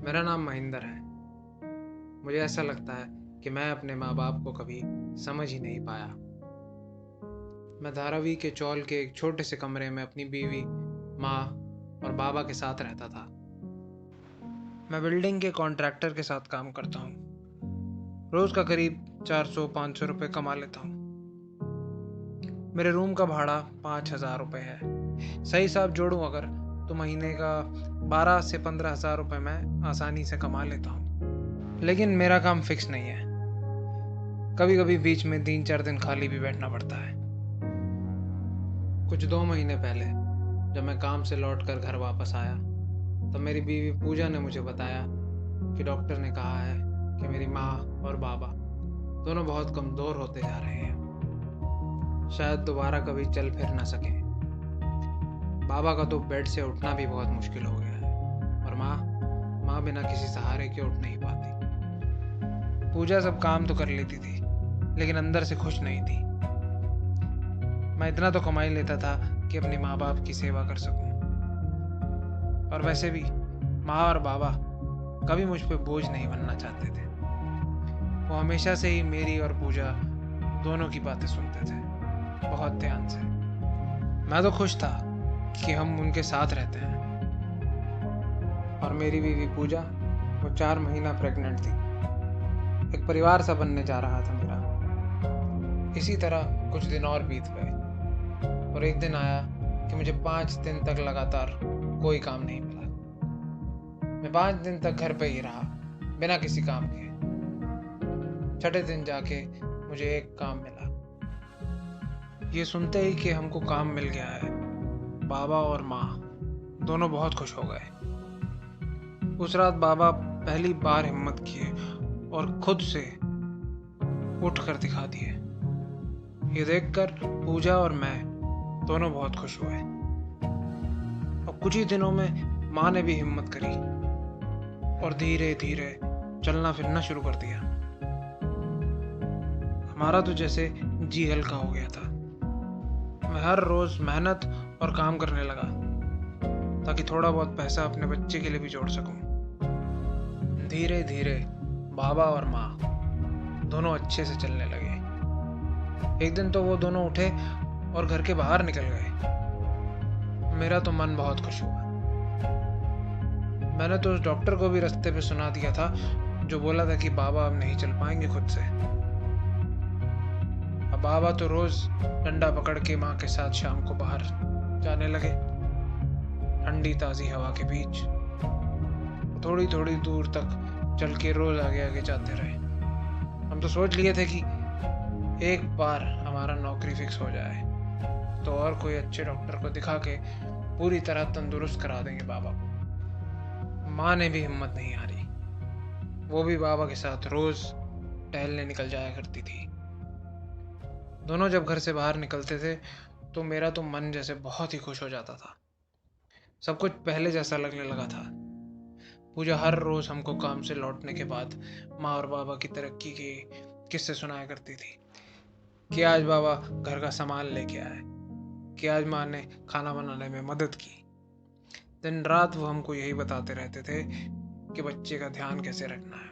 मेरा नाम महेंद्र है। मुझे ऐसा लगता है कि मैं अपने माँ-बाप को कभी समझ ही नहीं पाया। मैं धारावी के चौल के एक छोटे से कमरे में अपनी बीवी, माँ और बाबा के साथ रहता था। मैं बिल्डिंग के कॉन्ट्रैक्टर के साथ काम करता हूँ। रोज़ का करीब 400-500 रुपये कमा लेता हूँ। मेरे रूम का भाड़ा 5,000 रुपये है। सही हिसाब जोड़ूँ अगर तो महीने का 12 से 15,000 रुपये मैं आसानी से कमा लेता हूँ। लेकिन मेरा काम फिक्स नहीं है। कभी-कभी बीच में 3-4 दिन खाली भी बैठना पड़ता है। कुछ 2 महीने पहले जब मैं काम से लौटकर घर वापस आया, तब मेरी बीवी पूजा ने मुझे बताया कि डॉक्टर ने कहा है कि मेरी माँ और बाबा दोनों बहुत कमज़ोर होते जा रहे हैं। शायद दोबारा कभी चल फिर ना सकें। बाबा का तो बेड से उठना भी बहुत मुश्किल हो गया है और माँ बिना किसी सहारे के उठ नहीं पाती। पूजा सब काम तो कर लेती थी, लेकिन अंदर से खुश नहीं थी। मैं इतना तो कमा ही लेता था कि अपने माँ बाप की सेवा कर सकूं। और वैसे भी माँ और बाबा कभी मुझ पे बोझ नहीं बनना चाहते थे। वो हमेशा से ही मेरी और पूजा दोनों की बातें सुनते थे, बहुत ध्यान से। मैं तो खुश था कि हम उनके साथ रहते हैं। और मेरी बीवी पूजा, वो 4 महीना प्रेग्नेंट थी। एक परिवार सा बनने जा रहा था मेरा। इसी तरह कुछ दिन और बीत गए और एक दिन आया कि मुझे 5 दिन तक लगातार कोई काम नहीं मिला। मैं 5 दिन तक घर पे ही रहा, बिना किसी काम के। छठे दिन जाके मुझे एक काम मिला। ये सुनते ही कि हमको काम मिल गया है, बाबा और माँ दोनों बहुत खुश हो गए। उस रात बाबा पहली बार हिम्मत किए और खुद से उठ कर दिखा दिए। ये देखकर पूजा और मैं दोनों बहुत खुश हुए। और कुछ ही दिनों में माँ ने भी हिम्मत करी और धीरे धीरे चलना फिरना शुरू कर दिया। हमारा तो जैसे जी हल्का हो गया था। मैं हर रोज मेहनत और काम करने लगा ताकि थोड़ा बहुत पैसा अपने बच्चे के लिए भी जोड़ सकूं। धीरे धीरे बाबा और माँ दोनों अच्छे से चलने लगे। एक दिन तो वो दोनों उठे और घर के बाहर निकल गए। मेरा तो मन बहुत खुश हुआ। मैंने तो उस डॉक्टर को भी रास्ते पे सुना दिया था जो बोला था कि बाबा अब नहीं चल पाएंगे खुद से। अब बाबा तो रोज डंडा पकड़ के माँ के साथ शाम को बाहर जाने लगे, ठंडी ताज़ी हवा के बीच। थोड़ी थोड़ी दूर तक चल के रोज आगे आगे जाते रहे। हम तो सोच लिए थे कि एक बार हमारा नौकरी फिक्स हो जाए तो और कोई अच्छे डॉक्टर को दिखा के पूरी तरह तंदुरुस्त करा देंगे बाबा को। माँ ने भी हिम्मत नहीं हारी। वो भी बाबा के साथ रोज टहलने निकल जाया करती थी। दोनों जब घर से बाहर निकलते थे तो मेरा तो मन जैसे बहुत ही खुश हो जाता था। सब कुछ पहले जैसा लगने लगा था। पूजा हर रोज हमको काम से लौटने के बाद माँ और बाबा की तरक्की के किस्से सुनाया करती थी कि आज बाबा घर का सामान लेके आए, कि आज माँ ने खाना बनाने में मदद की। दिन रात वो हमको यही बताते रहते थे कि बच्चे का ध्यान कैसे रखना है,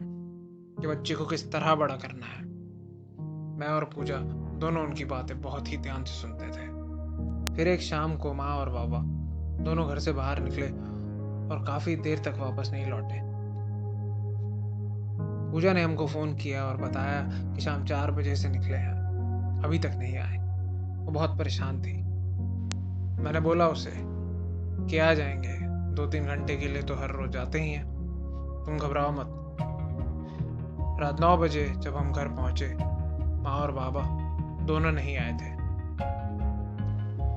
कि बच्चे को किस तरह बड़ा करना है। मैं और पूजा दोनों उनकी बातें बहुत ही ध्यान से सुनते थे। फिर एक शाम को माँ और बाबा दोनों घर से बाहर निकले और काफी देर तक वापस नहीं लौटे। पूजा ने हमको फोन किया और बताया कि शाम 4 बजे से निकले हैं, अभी तक नहीं आए। वो बहुत परेशान थी। मैंने बोला उसे कि आ जाएंगे, 2-3 घंटे के लिए तो हर रोज आते ही हैं, तुम घबराओ मत। रात 9 बजे जब हम घर पहुंचे, माँ और बाबा दोनों नहीं आए थे।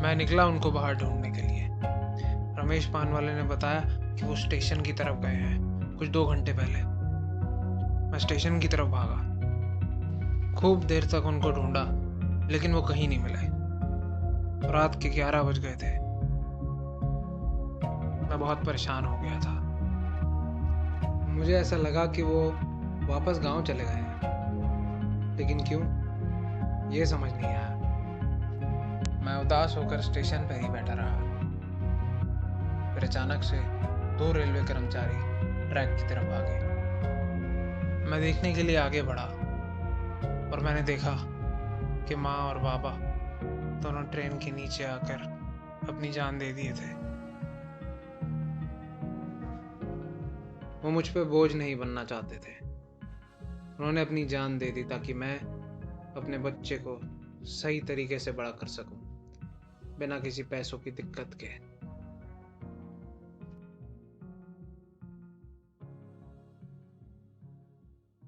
मैं निकला उनको बाहर ढूंढने के लिए। रमेश पान वाले ने बताया कि वो स्टेशन की तरफ गए हैं कुछ 2 घंटे पहले। मैं स्टेशन की तरफ भागा। खूब देर तक उनको ढूंढा, लेकिन वो कहीं नहीं मिले। रात के 11 बज गए थे। मैं बहुत परेशान हो गया था। मुझे ऐसा लगा कि वो वापस गांव चले गए हैं, लेकिन क्यों, ये समझ नहीं आया। मैं उदास होकर स्टेशन पर ही बैठा रहा। फिर अचानक से 2 रेलवे कर्मचारी ट्रैक की तरफ आगे। मैं देखने के लिए आगे बढ़ा और मैंने देखा कि माँ और बाबा दोनों ट्रेन के नीचे आकर अपनी जान दे दिए थे। वो मुझ पे बोझ नहीं बनना चाहते थे। उन्होंने अपनी जान दे दी ताकि मैं अपने बच्चे को सही तरीके से बड़ा कर सकूं, बिना किसी पैसों की दिक्कत के।